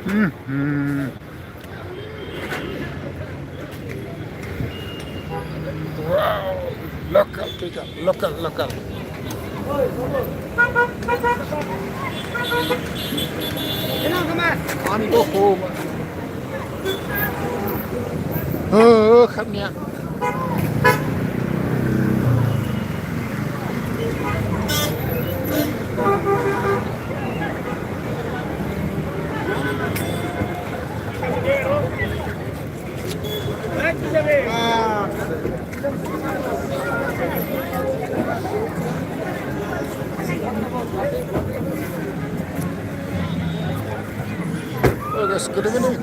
Mhm. Wow, local people, local. Anh có khô mà. Khắp nhà. Oh, that's good evening.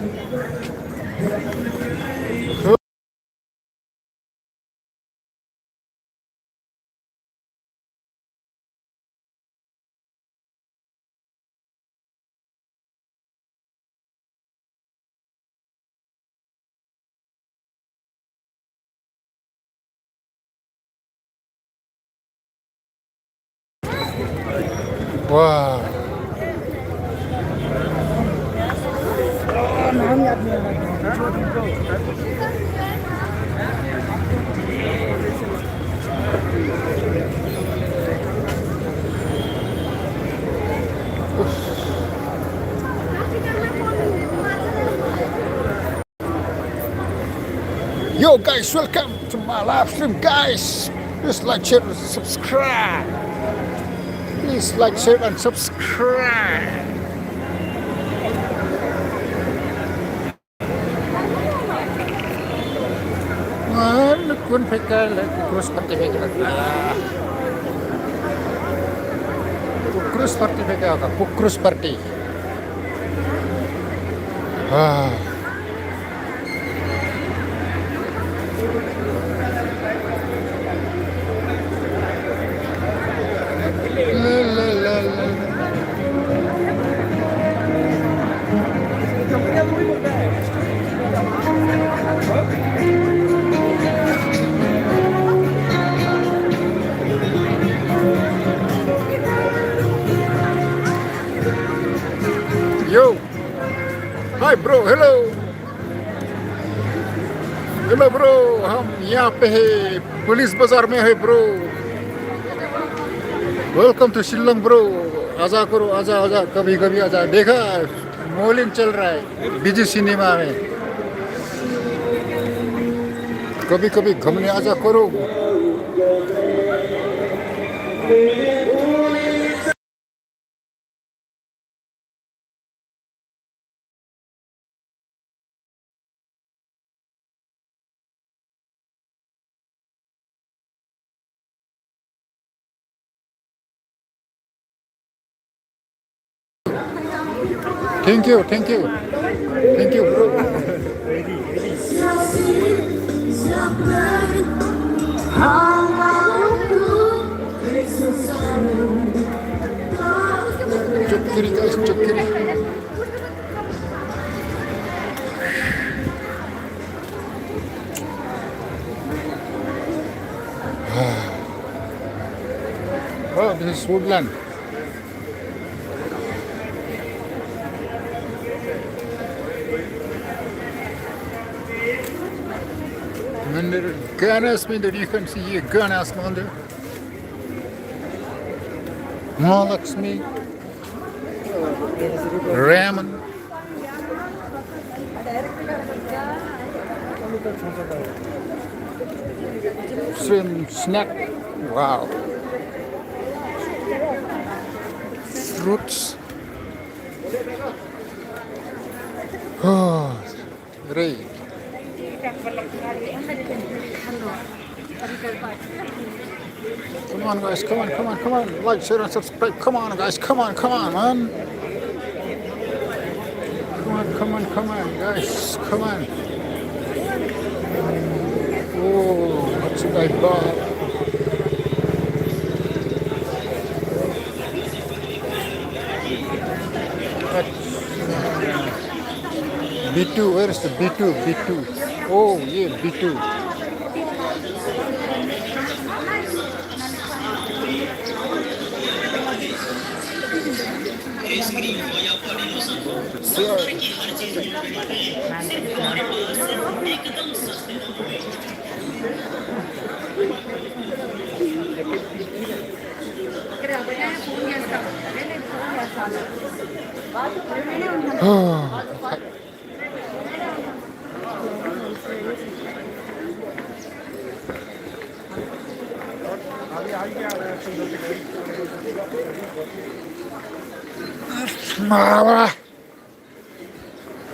Wow. Yo guys, welcome to my live stream guys. Please like, share, and subscribe. Please like, share, and subscribe. Kun pekal Kukrus seperti pekal. Kukrus seperti pekal, Kukrus seperti. Ah. Yo, hi bro, hello bro, हम यहाँ पे है police बाजार में है bro. Welcome to Shillong bro. आजा करो, आजा कभी कभी आजा. देखा मॉलिंग चल रहा है बिजी सिनेमा में. कभी कभी घूमने आजा करो. Thank you bro. Cukiri guys, cukiri. Oh, this is woodland. And there are Ganas Mandir, you can see here Ganas Mandir. Mahalakshmi, Raman, shrimp snack, wow, fruits, oh, great. Come on guys, come on, like, share and subscribe. Come on guys, come on man. Come on guys, come on. Oh, what should I buy? B2, where is the B2? B2. Oh yeah, B2.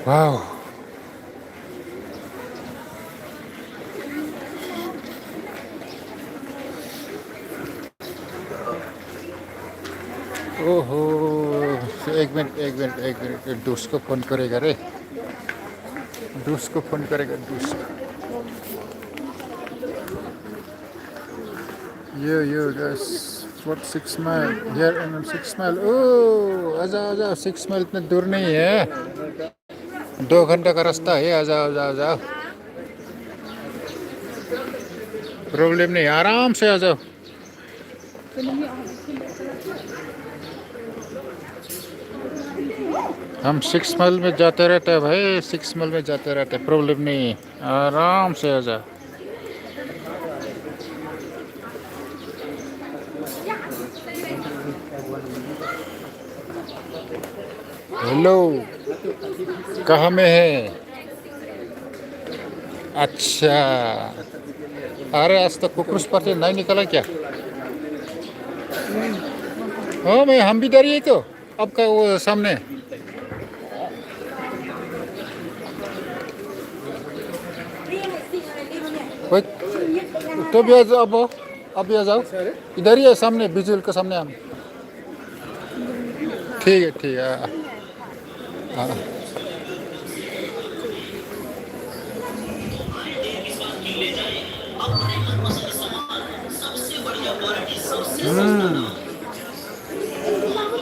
Wow. ओहो, एक minute दोस्त को phone करेगा रे, दोस्त को phone करेगा दोस्त। Yo guys, what 6 mile here and 6 mile। ओह आजा 6 mile इतना दूर नहीं है, 2 घंटा का रास्ता है। आजा प्रॉब्लम नहीं, आराम से आ जाओ। हम 6 माइल में जाते रहते हैं भाई, 6 माइल में जाते रहते हैं, प्रॉब्लम नहीं, आराम से आ जा। हेलो, कहाँ में है? अच्छा, अरे आज तक कुकुरुस पार्टी नहीं निकला क्या? हाँ मैं, हम भी डर ही तो आपका वो सामने। तो भी आ जाओ, अब भी आ जाओ, इधर ही है सामने, बिजुल के सामने हम। ठीक है हाँ।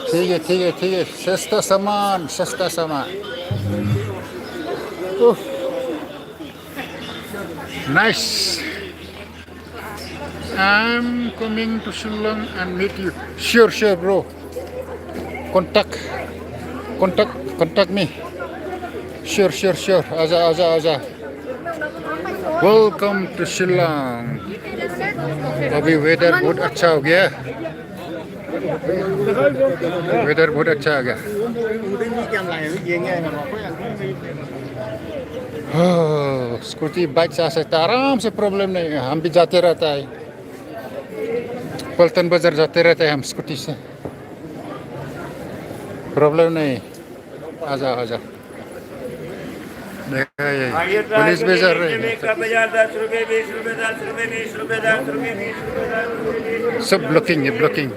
ठीक है, सस्ता सामान। Nice. I'm coming to Shillong and meet you. Sure, bro. Contact me. Sure. आजा। Welcome to Shillong. अभी वेदर बहुत अच्छा हो गया। स्कूटी बाइक से आ सकता, आराम से, प्रॉब्लम नहीं है। हम भी जाते रहता है, पलटन बाजार जाते रहते हैं हम स्कूटी से, प्रॉब्लम नहीं। आजा देखा ये पुलिस बाजार रहे, 10 रुपए 20 रुपए 10 रुपए 20 रुपए 10 रुपए 20 रुपए। सब ब्लॉकिंग।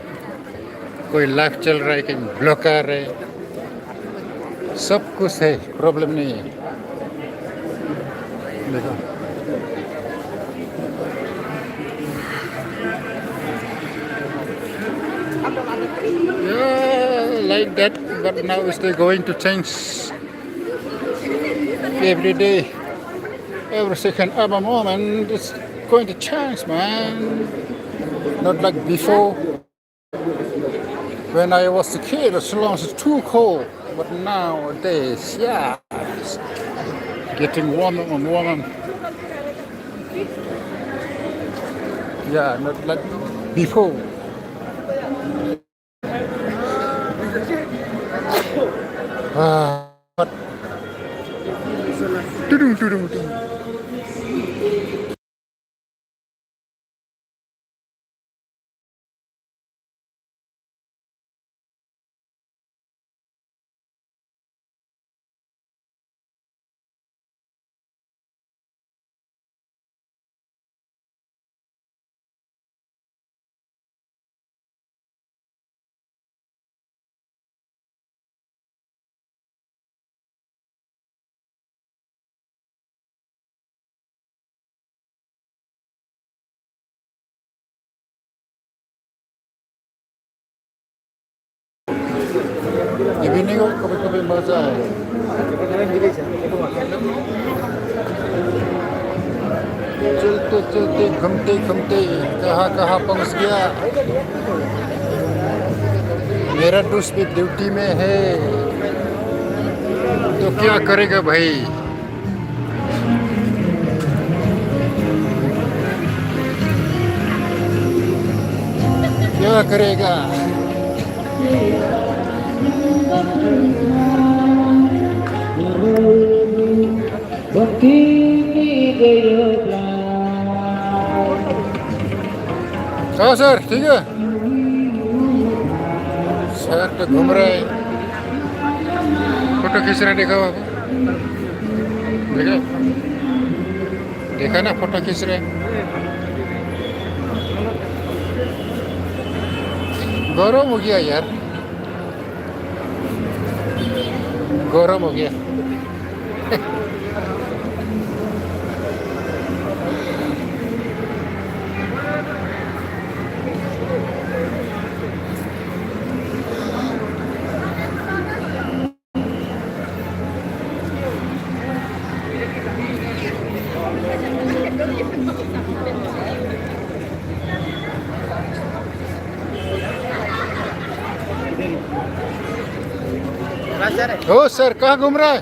कोई लाइफ चल रहा है, कहीं ब्लॉक कर रहे, सब कुछ है, प्रॉब्लम नहीं है। देखो yeah, like that, but now is they going to change every day, every second, every moment. It's going to change, man. Not like before. When I was a kid, Shillong was too cold, but nowadays, yeah, it's getting warmer and warmer. Yeah, not like before. But tudung. Evening को कभी मजा है। चलते घूमते कहाँ पहुँच गया। मेरा दोस्त भी ड्यूटी में है। तो क्या करेगा भाई? क्या करेगा? हाँ सर, ठीक है। सर तो घूम रहे हैं, फोटो खींच रहे, देखा बाबू, देखा देखा ना, फोटो खींच रहे। गौरव हो गया यार, गौरव हो गया। ओ सर, कहाँ घूम रहा है?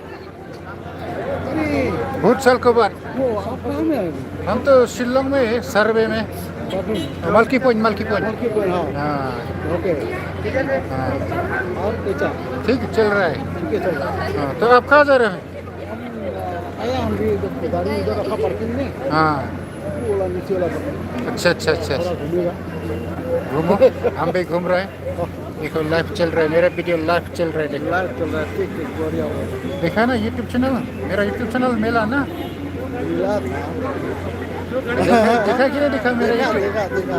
बहुत साल के बाद। हम तो शिलोंग में है, सर्वे में, मल्की पॉइंट, मल्की पॉइंट। हाँ ओके। हाँ, और बेचा ठीक चल रहा है। ठीक है, चल रहा है। हाँ, तो आप कहाँ जा रहे हैं? आया हम भी गाड़ी इधर रखा पार्किंग में, हाँ, वो वाला नीचे वाला पार्किंग, अच्छा अच्छा अच्छा, थोड़ा घूमेगा। घूमो, हम भी घूम रहे हैं। देखो लाइव चल रहा है, मेरा वीडियो लाइव चल रहा है, देखो। लाइव चल रहा है, ठीक ठीक, बढ़िया हो देखा ना यूट्यूब चैनल, मेरा यूट्यूब चैनल मेला ना, गया। देखा कि नहीं देखा मेरा देखा YouTube? देखा देखा।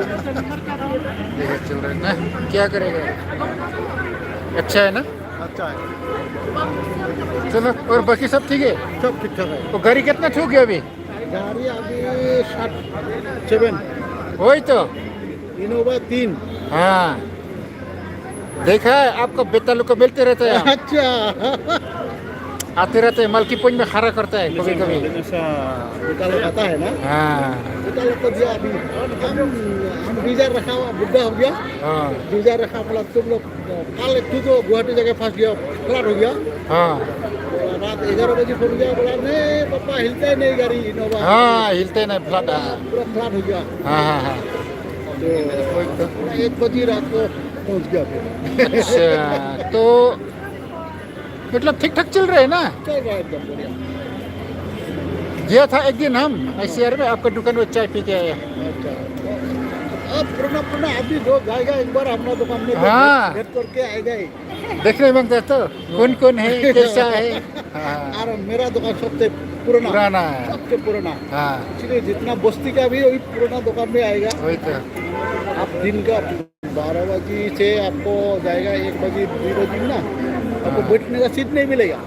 देखा चल रहा है ना, क्या करेगा, अच्छा है ना। अच्छा है, चलो, और बाकी सब ठीक है? सब ठीक ठाक है। वो गाड़ी कितना छू गया अभी? गाड़ी अभी 7 वही तो, इनोवा 3। हाँ, देखा है, आपका बेटा लोग को मिलते रहते हैं, अच्छा, आते रहते हैं, मल्की पॉइंट में खड़ा करता है कभी कभी। ऐसा बेटा लोग आता है ना, हाँ बेटा लोग को दिया अभी। हम वीजा रखा हुआ, बुढ़ा हो गया, हाँ वीजा रखा, बोला तुम लोग कल, तू तो गुवाहाटी जगह फंस गया, फ्लड हो गया। हाँ रात 11 बजे फोन किया, बोला नहीं पापा, हिलता ही नहीं गाड़ी इनोवा। हाँ, हिलते नहीं, फ्लड। पूरा फ्लड हो गया। हाँ हाँ हाँ, तो 1 बजे रात को पहुंच गया फिर। अच्छा, तो मतलब ठीक ठाक चल रहे हैं ना? चल रहा है एकदम बढ़िया। गया था एक दिन हम ICR में, आपका दुकान में चाय पी के आया। अच्छा, अब पुराना पुराना आदमी जो जाएगा एक बार हमारा दुकान में, हाँ। भेंट करके आएगा ही। देखने मांगता तो कौन कौन है, कैसा है। हाँ, और मेरा दुकान सबसे पुराना, पुराना है। सबसे पुराना, हाँ, इसलिए जितना बस्ती का भी वही पुराना दुकान में आएगा। वही तो। आप दिन का 12 बजे से आपको जाएगा 1 बजे 2 बजे ना, आपको बैठने का सीट नहीं मिलेगा।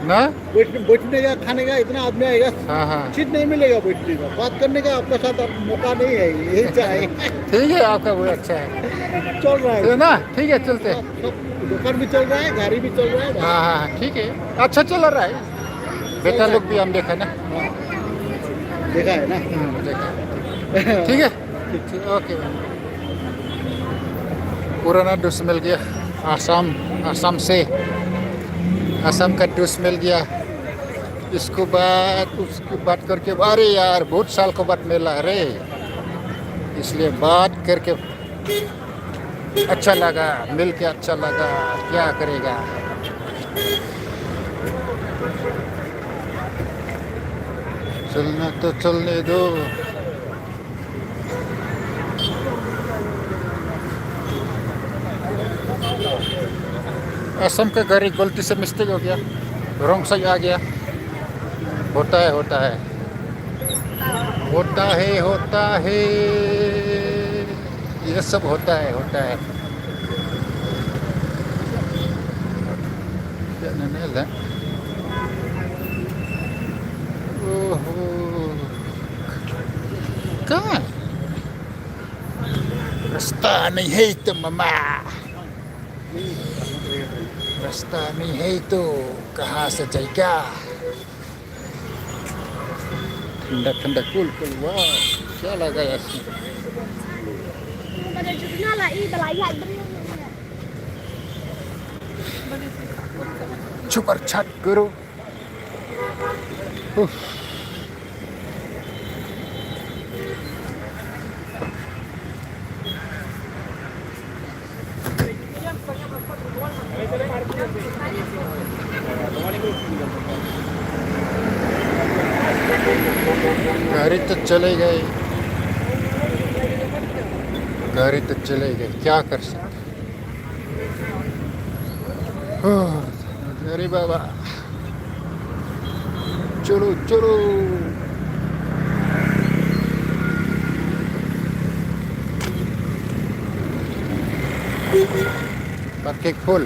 ना, बैठने का, खाने का, इतना आदमी आएगा, हाँ हाँ, सीट नहीं मिलेगा बैठने का, बात करने का आपके साथ अब मौका नहीं है, यही चाहे। ठीक है, आपका वो अच्छा है, चल रहा है तो ना, ठीक है, चलते हैं। सब, दुकान भी चल रहा है, गाड़ी भी चल रहा है। हाँ हाँ, ठीक है, अच्छा चल रहा है। बेटा लोग भी हम देखा ना, देखा है ना। देखा, ठीक है, ओके। पुराना डूस मिल गया, आसाम से, आसाम का डूस मिल गया। उसके बाद करके, अरे यार बहुत साल के बाद मिला, अरे इसलिए बात करके अच्छा लगा, मिल के अच्छा लगा, क्या करेगा। चलना तो चलने दो। असम का गाड़ी गलती से मिस्टेक हो गया, रॉन्ग साइड आ गया, होता है होता है होता है होता है, ये सब होता है होता है। ओहो, कहाँ रास्ता नहीं है तो मामा, रास्ता नहीं है तो कहाँ से जाएगा। ठंडा ठंडा कूल कूल, वाह क्या लगा यार। Pada jurnal lah, ini belajar beri. Super chat guru. Uff. गाड़ी तो चले गए, गाड़ी तो चले गए, क्या कर सकते। अरे बाबा, चलो चलो। पार्किंग फुल,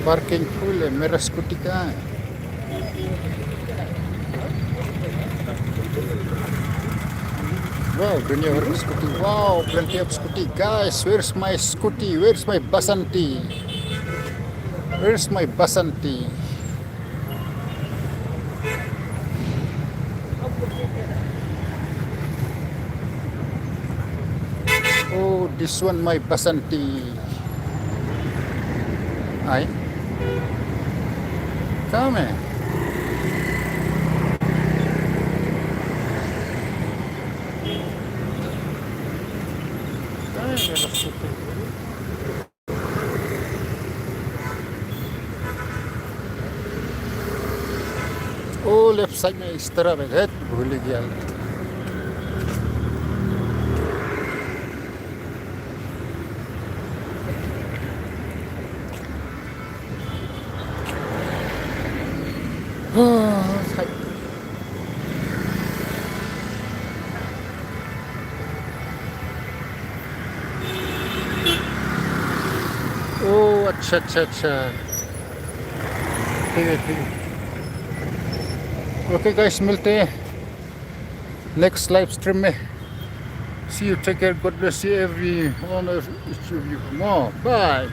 पार्किंग फुल है। मेरा स्कूटी कहाँ है? Wow, dunia भर की scooty. Wow, plenty of scooty. Guys, where's my scooty? Where's my Basanti? Where's my Basanti? Oh, this one my Basanti. Ay, come है? कहाँ है मेरा स्कूटी? ओ लेफ्ट साइड में इस तरह में है, भूल ही गया। ओ अच्छा अच्छा अच्छा, ठीक है ठीक है। ओके गाइस, मिलते हैं नेक्स्ट लाइव स्ट्रीम में। See you, take care, God bless you every one of each of you. More, bye.